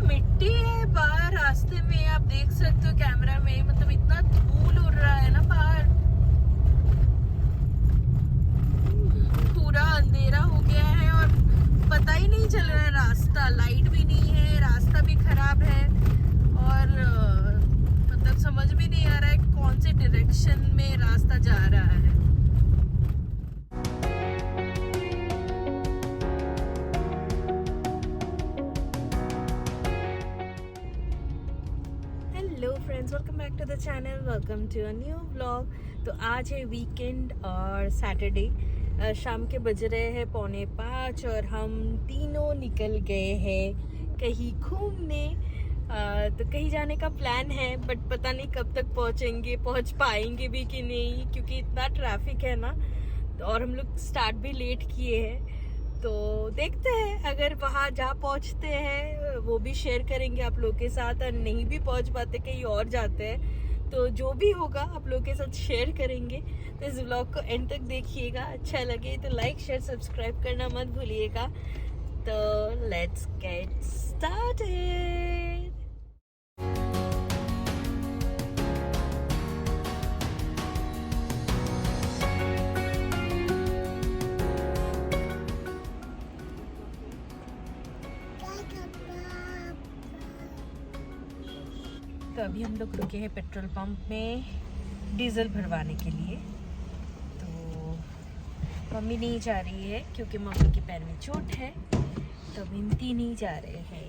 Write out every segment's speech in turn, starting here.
मिट्टी है बाहर रास्ते में, आप देख सकते हो कैमरा में, मतलब इतना धूल उड़ रहा है ना बाहर। पूरा अंधेरा हो गया है और पता ही नहीं चल रहा है रास्ता, लाइट भी नहीं है, रास्ता भी खराब है और मतलब समझ भी नहीं आ रहा है कौन से डायरेक्शन में रास्ता जा रहा है। Hello friends, welcome back to the channel, welcome to a new vlog. तो आज है वीकेंड और सैटरडे, शाम के बज रहे हैं 4:45 और हम तीनों निकल गए हैं कहीं घूमने। तो कहीं जाने का प्लान है, बट पता नहीं कब तक पहुंचेंगे, पहुंच पाएंगे भी कि नहीं, क्योंकि इतना ट्रैफिक है ना। और हम लोग स्टार्ट भी लेट किए हैं, तो देखते हैं अगर वहाँ जहाँ पहुँचते हैं वो भी शेयर करेंगे आप लोग के साथ, और नहीं भी पहुँच पाते कहीं और जाते हैं तो जो भी होगा आप लोग के साथ शेयर करेंगे। तो इस व्लॉग को एंड तक देखिएगा, अच्छा लगे तो लाइक शेयर सब्सक्राइब करना मत भूलिएगा। तो लेट्स गेट स्टार्टेड। तो अभी हम लोग रुके हैं पेट्रोल पंप में डीजल भरवाने के लिए। तो मम्मी नहीं जा रही है क्योंकि मम्मी के पैर में चोट है, तो विनती नहीं जा रहे हैं।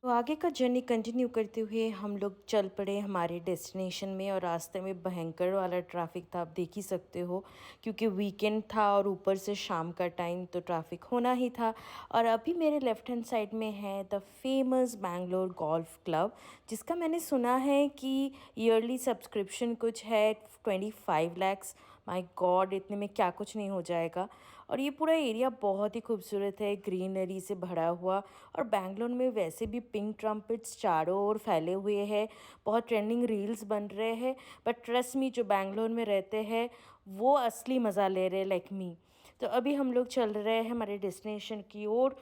तो आगे का जर्नी कंटिन्यू करते हुए हम लोग चल पड़े हमारे डेस्टिनेशन में, और रास्ते में भयंकर वाला ट्रैफिक था, आप देख ही सकते हो, क्योंकि वीकेंड था और ऊपर से शाम का टाइम, तो ट्रैफिक होना ही था। और अभी मेरे लेफ़्ट हैंड साइड में है the famous Bangalore golf club, जिसका मैंने सुना है कि ईयरली सब्सक्रिप्शन कुछ है 25 लैक्स। माय गॉड, इतने में क्या कुछ नहीं हो जाएगा। और ये पूरा एरिया बहुत ही खूबसूरत है, ग्रीनरी से भरा हुआ। और बैंगलोर में वैसे भी पिंक ट्रम्पेट्स चारों ओर फैले हुए हैं, बहुत ट्रेंडिंग रील्स बन रहे हैं। बट ट्रस्ट मी, जो बैंगलोर में रहते हैं वो असली मज़ा ले रहे हैं, लाइक मी। तो अभी हम लोग चल रहे हैं हमारे डेस्टिनेशन की ओर।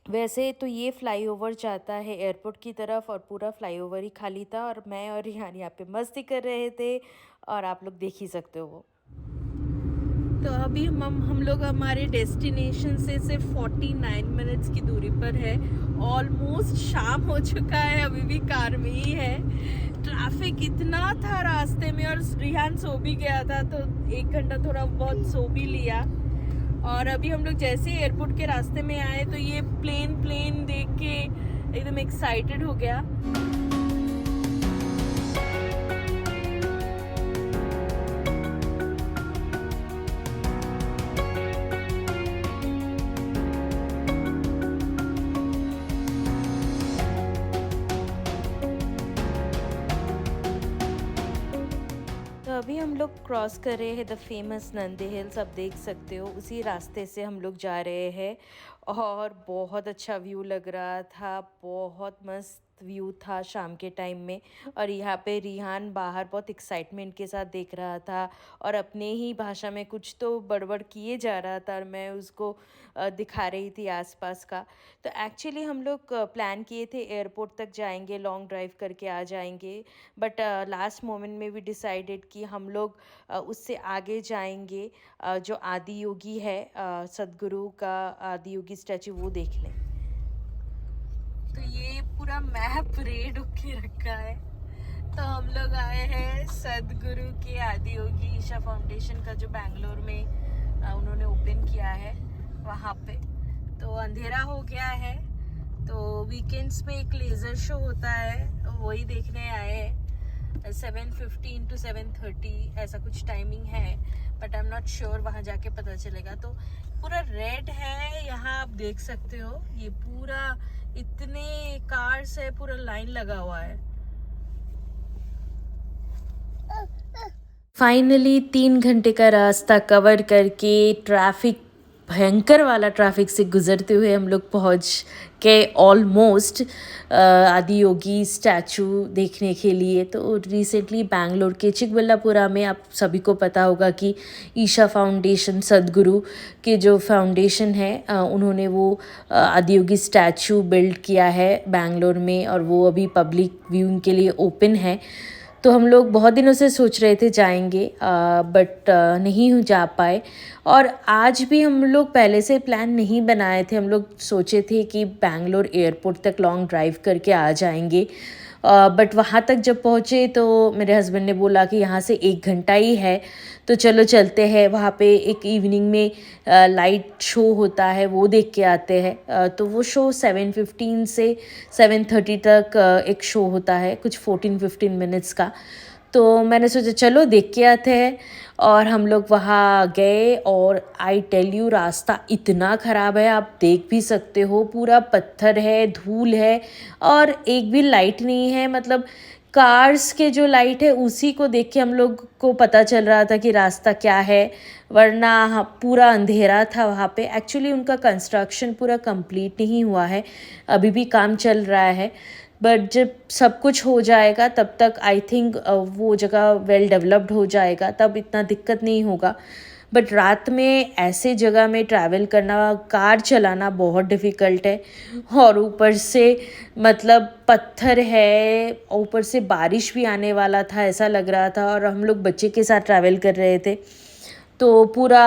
वैसे तो ये फ्लाईओवर जाता है एयरपोर्ट की तरफ, और पूरा फ्लाईओवर ही खाली था, और मैं और रिहान यहाँ पे मस्ती कर रहे थे, और आप लोग देख ही सकते हो वो। तो अभी हम लोग हमारे डेस्टिनेशन से सिर्फ 49 मिनट्स की दूरी पर है। ऑलमोस्ट शाम हो चुका है, अभी भी कार में ही है। ट्रैफिक इतना था रास्ते में, और रिहान सो भी गया था, तो 1 घंटा थोड़ा बहुत सो भी लिया। और अभी हम लोग जैसे एयरपोर्ट के रास्ते में आए तो ये प्लेन देख के एकदम एक्साइटेड हो गया। तो अभी हम लोग क्रॉस कर रहे हैं द फेमस नंदी हिल्स, आप देख सकते हो उसी रास्ते से हम लोग जा रहे हैं। और बहुत अच्छा व्यू लग रहा था, बहुत मस्त व्यू था शाम के टाइम में। और यहाँ पे रिहान बाहर बहुत एक्साइटमेंट के साथ देख रहा था, और अपने ही भाषा में कुछ तो बड़बड़ किए जा रहा था, और मैं उसको दिखा रही थी आसपास का। तो एक्चुअली हम लोग प्लान किए थे एयरपोर्ट तक जाएंगे, लॉन्ग ड्राइव करके आ जाएंगे। बट लास्ट मोमेंट में भी डिसाइडेड कि हम लोग उससे आगे जाएंगे, जो आदि योगी है, सदगुरु का आदि योगी स्टैचू, वो देख लें। तो ये पूरा मैप रेड होके रखा है। तो हम लोग आए हैं सदगुरु के आदि योगी ईशा फाउंडेशन का, जो बैंगलोर में उन्होंने ओपन किया है, वहाँ पे। तो अंधेरा हो गया है, तो वीकेंड्स में एक लेज़र शो होता है, तो वही देखने आए हैं। 7:15 to 7:30 ऐसा कुछ टाइमिंग है, but I am not sure, वहाँ जाके पता चलेगा। तो पूरा रेड है यहाँ, आप देख सकते हो, ये पूरा इतने कार्स है, पूरा लाइन लगा हुआ है। फाइनली 3 घंटे का रास्ता कवर करके ट्रैफिक भयंकर वाला ट्रैफिक से गुजरते हुए हम लोग पहुंच के ऑलमोस्ट आदियोगी स्टैचू देखने के लिए। तो रिसेंटली बैंगलोर के चिकबल्लापुरा में आप सभी को पता होगा कि ईशा फाउंडेशन सद्गुरु के जो फाउंडेशन है उन्होंने वो आदियोगी स्टैचू बिल्ड किया है बैंगलोर में, और वो अभी पब्लिक व्यूइंग के लिए ओपन है। तो हम लोग बहुत दिनों से सोच रहे थे जाएंगे, बट नहीं जा पाए। और आज भी हम लोग पहले से प्लान नहीं बनाए थे, हम लोग सोचे थे कि बैंगलोर एयरपोर्ट तक लॉन्ग ड्राइव करके आ जाएंगे। बट वहाँ तक जब पहुँचे तो मेरे हस्बैंड ने बोला कि यहाँ से 1 घंटा ही है, तो चलो चलते हैं। वहाँ पे एक इवनिंग में लाइट शो होता है, वो देख के आते हैं। तो वो शो 7:15 से 7:30 तक एक शो होता है, कुछ 14-15 मिनट्स का। तो मैंने सोचा चलो देख के आते हैं, और हम लोग वहाँ गए। और आई टेल यू, रास्ता इतना ख़राब है, आप देख भी सकते हो, पूरा पत्थर है, धूल है, और एक भी लाइट नहीं है। मतलब कार्स के जो लाइट है उसी को देख के हम लोग को पता चल रहा था कि रास्ता क्या है, वरना पूरा अंधेरा था वहाँ पे। एक्चुअली उनका कंस्ट्रक्शन पूरा कंप्लीट नहीं हुआ है, अभी भी काम चल रहा है। बट जब सब कुछ हो जाएगा तब तक आई थिंक वो जगह वेल डेवलप्ड हो जाएगा, तब इतना दिक्कत नहीं होगा। बट रात में ऐसे जगह में ट्रैवल करना, कार चलाना बहुत डिफ़िकल्ट है। और ऊपर से मतलब पत्थर है, ऊपर से बारिश भी आने वाला था ऐसा लग रहा था, और हम लोग बच्चे के साथ ट्रैवल कर रहे थे। तो पूरा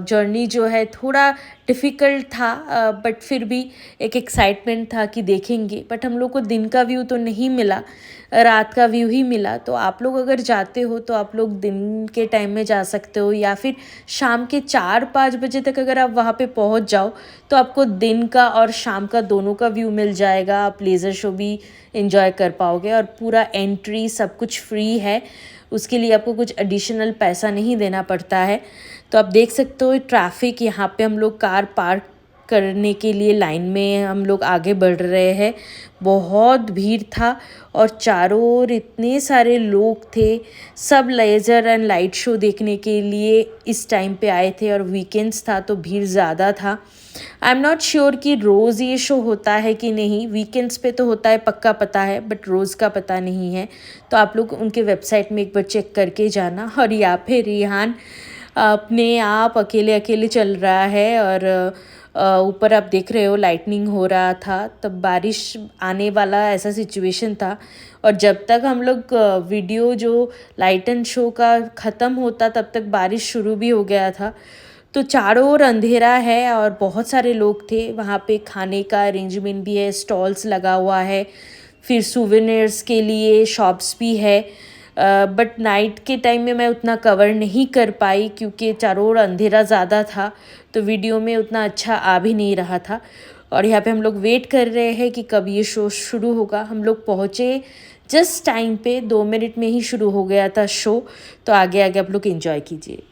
जर्नी जो है थोड़ा डिफ़िकल्ट था, बट फिर भी एक एक्साइटमेंट था कि देखेंगे। बट हम लोग को दिन का व्यू तो नहीं मिला, रात का व्यू ही मिला। तो आप लोग अगर जाते हो तो आप लोग दिन के टाइम में जा सकते हो, या फिर शाम के 4-5 बजे तक अगर आप वहाँ पे पहुँच जाओ तो आपको दिन का और शाम का दोनों का व्यू मिल जाएगा। आप लेज़र शो भी इंजॉय कर पाओगे, और पूरा एंट्री सब कुछ फ्री है, उसके लिए आपको कुछ एडिशनल पैसा नहीं देना पड़ता है। तो आप देख सकते हो ट्रैफिक, यहाँ पे हम लोग कार पार्क करने के लिए लाइन में हम लोग आगे बढ़ रहे हैं। बहुत भीड़ था, और चारों ओर इतने सारे लोग थे, सब लेज़र एंड लाइट शो देखने के लिए इस टाइम पे आए थे, और वीकेंड्स था तो भीड़ ज़्यादा था। आई एम नॉट श्योर कि रोज़ ये शो होता है कि नहीं, वीकेंड्स पे तो होता है पक्का पता है, बट रोज़ का पता नहीं है। तो आप लोग उनके वेबसाइट में एक बार चेक करके जाना। और यहाँ पे रिहान अपने आप अकेले अकेले चल रहा है, और ऊपर आप देख रहे हो लाइटनिंग हो रहा था, तब बारिश आने वाला ऐसा सिचुएशन था। और जब तक हम लोग वीडियो जो लाइट एंड शो का ख़त्म होता तब तक बारिश शुरू भी हो गया था। तो चारों ओर अंधेरा है, और बहुत सारे लोग थे वहाँ पे। खाने का अरेंजमेंट भी है, स्टॉल्स लगा हुआ है, फिर सूवेनिर्स के लिए शॉप्स भी है। बट नाइट के टाइम में मैं उतना कवर नहीं कर पाई, क्योंकि चारों ओर अंधेरा ज़्यादा था, तो वीडियो में उतना अच्छा आ भी नहीं रहा था। और यहाँ पे हम लोग वेट कर रहे हैं कि कब ये शो शुरू होगा। हम लोग पहुँचे जस्ट टाइम पे, 2 मिनट में ही शुरू हो गया था शो। तो आगे आगे आप लोग एंजॉय कीजिए।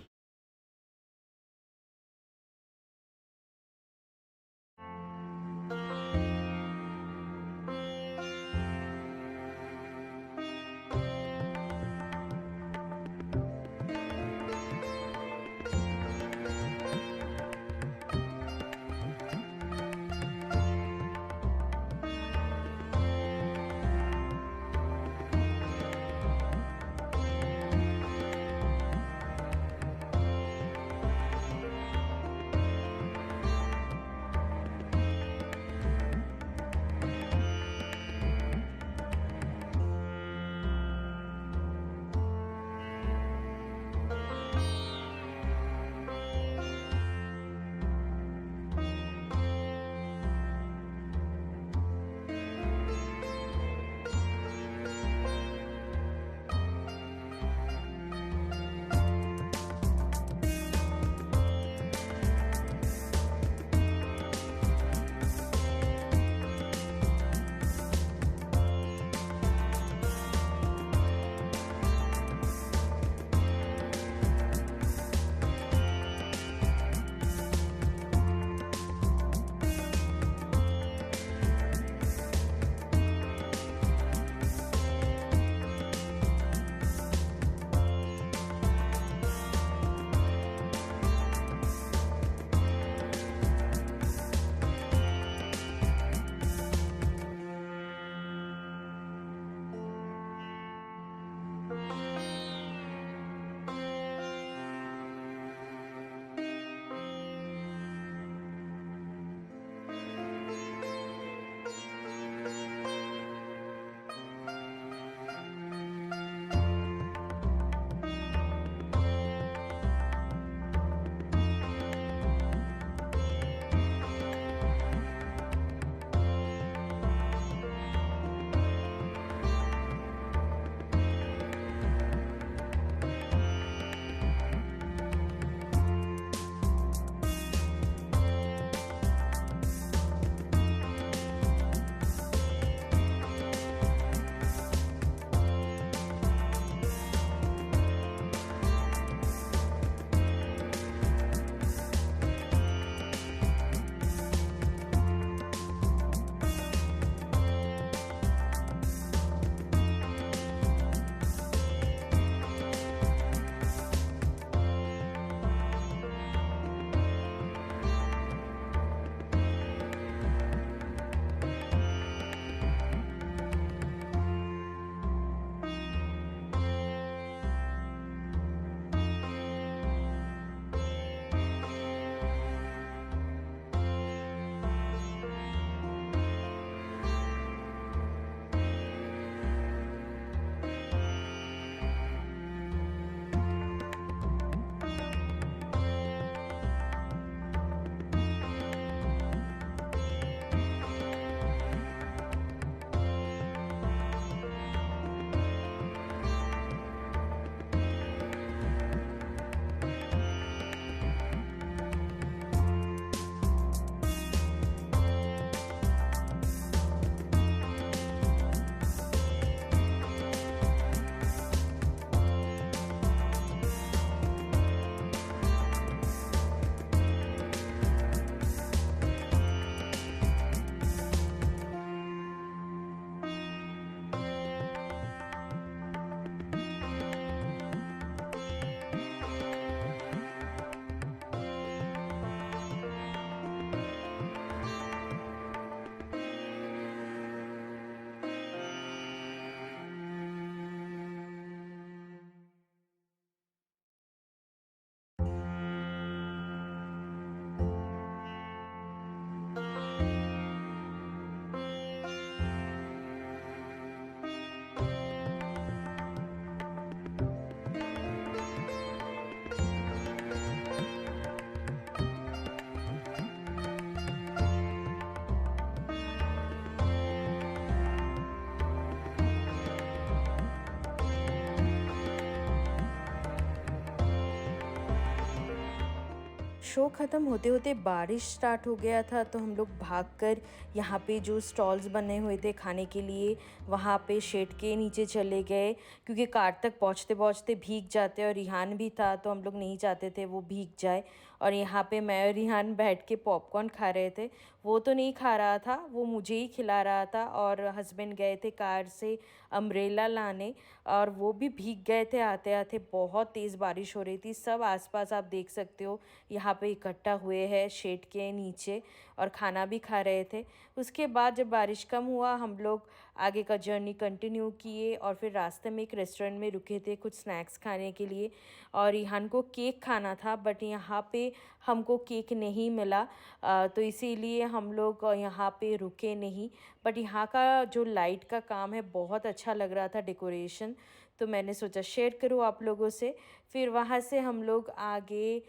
शो ख़त्म होते होते बारिश स्टार्ट हो गया था, तो हम लोग भागकर यहाँ पे जो स्टॉल्स बने हुए थे खाने के लिए वहाँ पे शेड के नीचे चले गए, क्योंकि कार तक पहुँचते पहुँचते भीग जाते और रिहान भी था, तो हम लोग नहीं चाहते थे वो भीग जाए। और यहाँ पे मैं और रिहान बैठ के पॉपकॉर्न खा रहे थे। वो तो नहीं खा रहा था, वो मुझे ही खिला रहा था, और हस्बैंड गए थे कार से अम्ब्रेला लाने और वो भी भीग गए थे आते आते। बहुत तेज़ बारिश हो रही थी, सब आसपास आप देख सकते हो यहाँ पे इकट्ठा हुए हैं शेड के नीचे और खाना भी खा रहे थे। उसके बाद जब बारिश कम हुआ हम लोग आगे का जर्नी कंटिन्यू किए और फिर रास्ते में एक रेस्टोरेंट में रुके थे कुछ स्नैक्स खाने के लिए। और रिहान को केक खाना था, बट यहाँ पे हमको केक नहीं मिला, तो इसीलिए हम लोग यहाँ पे रुके नहीं। बट यहाँ का जो लाइट का काम है बहुत अच्छा लग रहा था, डेकोरेशन, तो मैंने सोचा शेयर करूँ आप लोगों से। फिर वहाँ से हम लोग आगे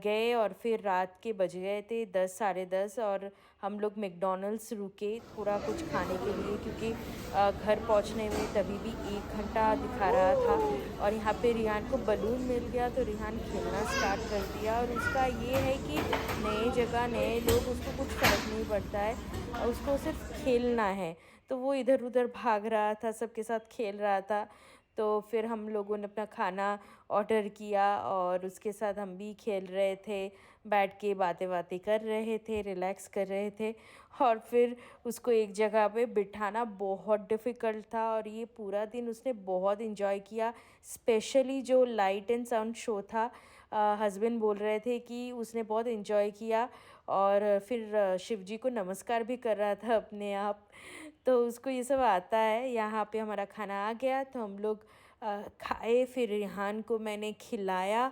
गए और फिर रात के बज गए थे 10 साढ़े 10, और हम लोग मैकडॉनल्ड्स रुके थोड़ा कुछ खाने के लिए, क्योंकि घर पहुँचने में तभी भी 1 घंटा दिखा रहा था। और यहाँ पे रिहान को बलून मिल गया तो रिहान खेलना स्टार्ट कर दिया। और उसका ये है कि नए जगह नए लोग, उसको कुछ फ़र्क नहीं पड़ता है, और उसको सिर्फ खेलना है। तो वो इधर उधर भाग रहा था, सबके साथ खेल रहा था। तो फिर हम लोगों ने अपना खाना ऑर्डर किया और उसके साथ हम भी खेल रहे थे, बैठ के बातें बातें कर रहे थे, रिलैक्स कर रहे थे। और फिर उसको एक जगह पे बिठाना बहुत डिफ़िकल्ट था, और ये पूरा दिन उसने बहुत इन्जॉय किया। स्पेशली जो लाइट एंड साउंड शो था, हस्बैंड बोल रहे थे कि उसने बहुत इन्जॉय किया। और फिर शिव जी को नमस्कार भी कर रहा था अपने आप। तो उसको ये सब आता है। यहाँ पे हमारा खाना आ गया तो हम लोग खाए, फिर रिहान को मैंने खिलाया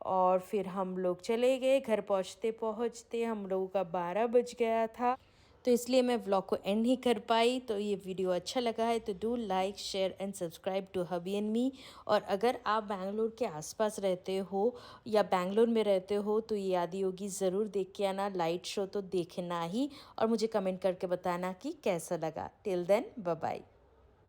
और फिर हम लोग चले गए। घर पहुँचते पहुँचते हम लोगों का 12 बज गया था, तो इसलिए मैं व्लॉग को एंड नहीं कर पाई। तो ये वीडियो अच्छा लगा है तो do like share and subscribe to hubby and me. और अगर आप बैंगलोर के आसपास रहते हो या बैंगलोर में रहते हो तो ये आदि योगी ज़रूर देख के आना, लाइट शो तो देखना ही, और मुझे कमेंट करके बताना कि कैसा लगा। Till then bye bye.